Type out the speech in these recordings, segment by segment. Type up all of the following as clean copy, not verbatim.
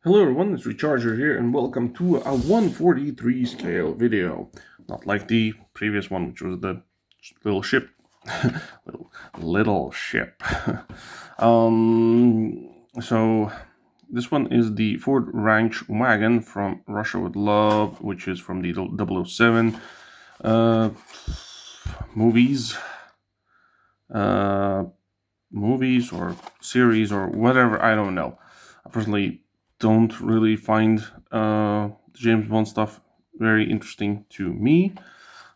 Hello everyone, it's Recharger here and welcome to a 143 scale video. Not like the previous one, which was the little ship. little ship. So this one is the Ford Ranch Wagon from Russia with Love, which is from the 007 movies. Movies or series or whatever, I don't know. I personally don't really find James Bond stuff very interesting to me.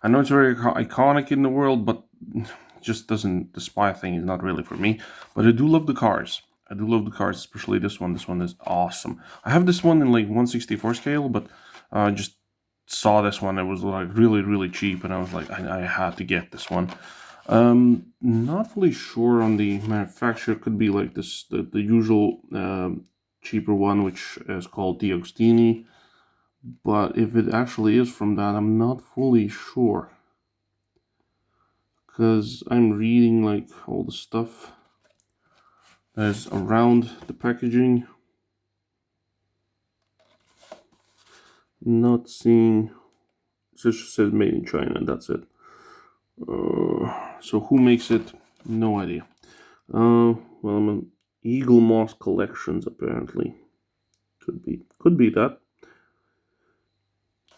I know it's very iconic in the world, but it just doesn't. The spy thing is not really for me. But I do love the cars. I do love the cars, especially this one. This one is awesome. I have this one in like 1/64 scale, but I just saw this one. It was like really cheap, and I was like, I had to get this one. Not fully sure on the manufacturer. Could be like this the usual cheaper one, which is called Diogstini. But if it actually is from that, I'm not fully sure. Because I'm reading like all the stuff that is around the packaging. Not seeing. It just says made in China, and that's it. So who makes it? No idea. Well, I'm an Eaglemoss Collections apparently. Could be that.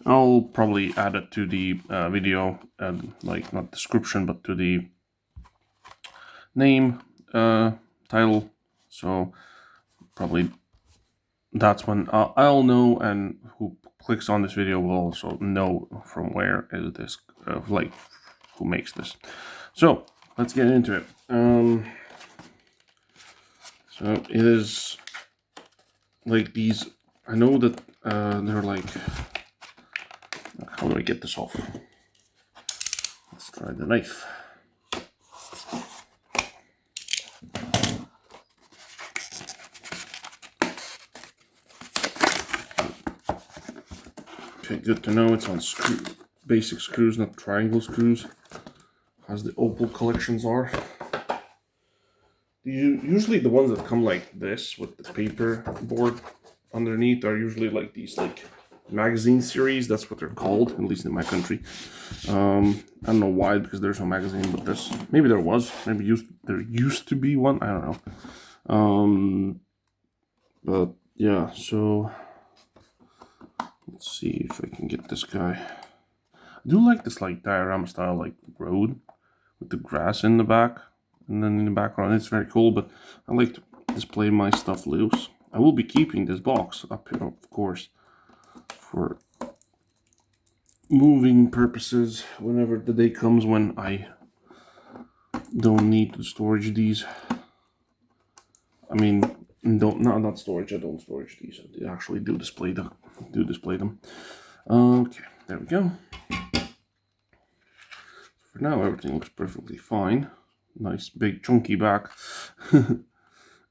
I'll probably add it to the video, like not description, but to the name, title. So probably that's when I'll know, and who clicks on this video will also know from where is this, like who makes this. So let's get into it. So it is like these. I know that they're like. How do I get this off? Let's try the knife. Okay, good to know. It's on basic screws, not triangle screws, as the Opal collections are. Usually the ones that come like this with the paper board underneath are usually like these like magazine series. That's what they're called, at least in my country. I don't know why, because there's no magazine, but there's maybe there was, maybe there used to be one. I don't know. But yeah, so let's see if I can get this guy. I do like this like diorama style like road with the grass in the back, and then in the background it's very cool. But I like to display my stuff loose. I will be keeping this box up here, of course, for moving purposes whenever the day comes when I don't need to storage these. I mean, not storage. I don't storage these. I actually do display them. Okay, there we go. For now, everything looks perfectly fine. Nice big chunky back.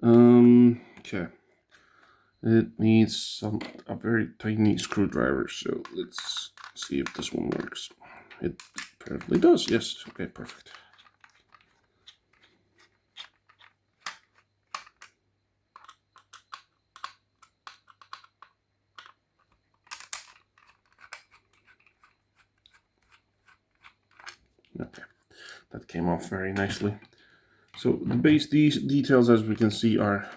Okay. It needs a very tiny screwdriver, so let's see if this one works. It apparently does. Yes. Okay, perfect. Okay, that came off very nicely. So the base details, as we can see, are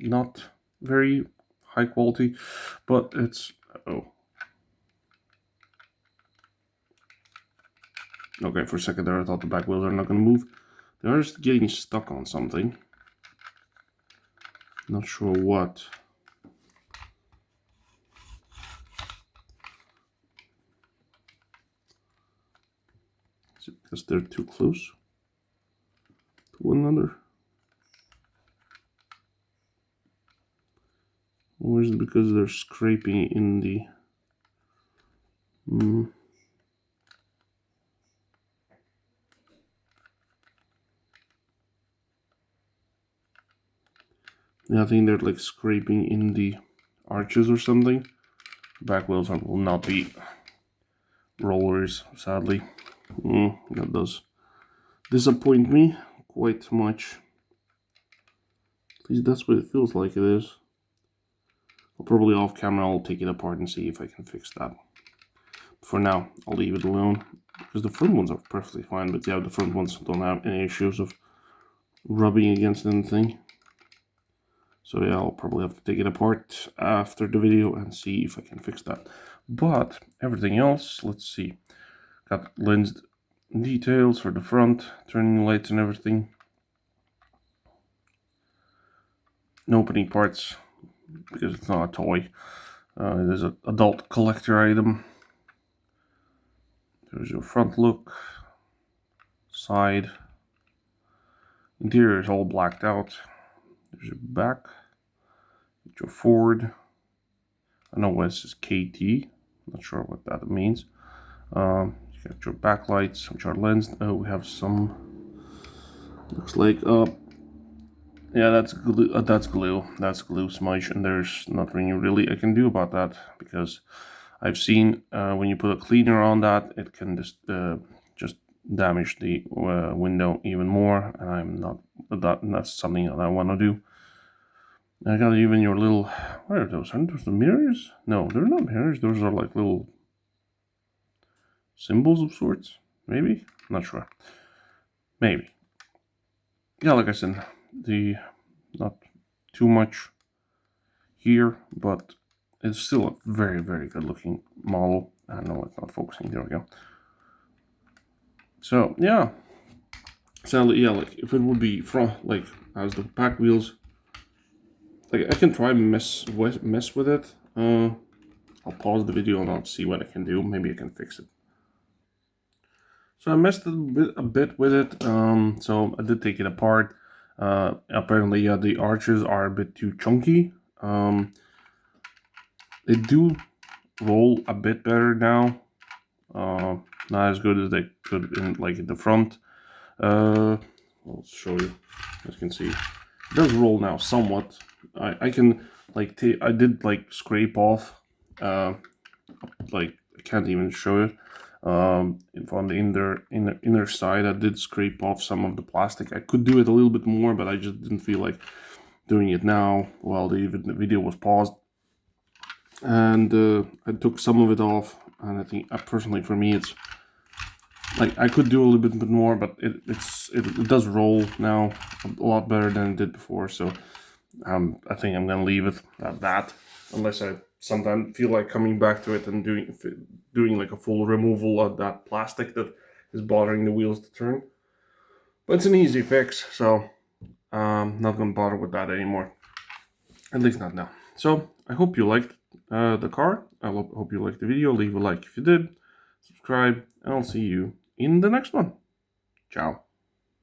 not very high quality, but it's okay. For a second there, I thought the back wheels are not going to move. They are just getting stuck on something. Not sure what. Is it because they're too close to one another? Or is it because they're scraping in the... Yeah, I think they're like scraping in the arches or something. Back wheels will not be rollers, sadly. That does disappoint me quite much. At least that's what it feels like it is. Probably off camera I'll take it apart and see if I can fix that. For now, I'll leave it alone, because the front ones are perfectly fine, but yeah, the front ones don't have any issues of rubbing against anything. So yeah, I'll probably have to take it apart after the video and see if I can fix that. But everything else, let's see. Got lens details for the front, turning lights and everything. No opening parts, because it's not a toy. It is an adult collector item. There's your front look, side. Interior is all blacked out. There's your back. Your forward. I know this is KT. Not sure what that means. You got your backlights, which are lensed. Oh, we have some. Looks like yeah, that's glue. That's glue. That's glue smudge, and there's nothing really I can do about that, because I've seen when you put a cleaner on that, it can just damage the window even more, and I'm not. That's something that I want to do. I got even your little. What are those? Aren't those the mirrors? No, they're not mirrors. Those are like little symbols of sorts. Maybe. Not sure. Maybe. Yeah, like I said, the not too much here, but it's still a very, very good looking model. I know it's not focusing. There we go. So yeah, sadly, yeah, like if it would be front, like as the back wheels, like I can try mess with it. I'll pause the video and I'll see what I can do. Maybe I can fix it. So I messed a bit with it. So I did take it apart. Apparently, yeah, the arches are a bit too chunky. They do roll a bit better now. Not as good as they could in the front. I'll show you. As you can see, it does roll now somewhat. I can I did scrape off. I can't even show it. On the inner side, I did scrape off some of the plastic. I could do it a little bit more, but I just didn't feel like doing it now while the video was paused. And I took some of it off, and I think personally for me it's like I could do a little bit more, but it does roll now a lot better than it did before. So I think I'm gonna leave it at that, unless I sometimes feel like coming back to it and doing like a full removal of that plastic that is bothering the wheels to turn. But it's an easy fix, so I'm not gonna bother with that anymore. At least not now. So I hope you liked the car. I hope you liked the video. Leave a like if you did. Subscribe, and I'll see you in the next one. Ciao.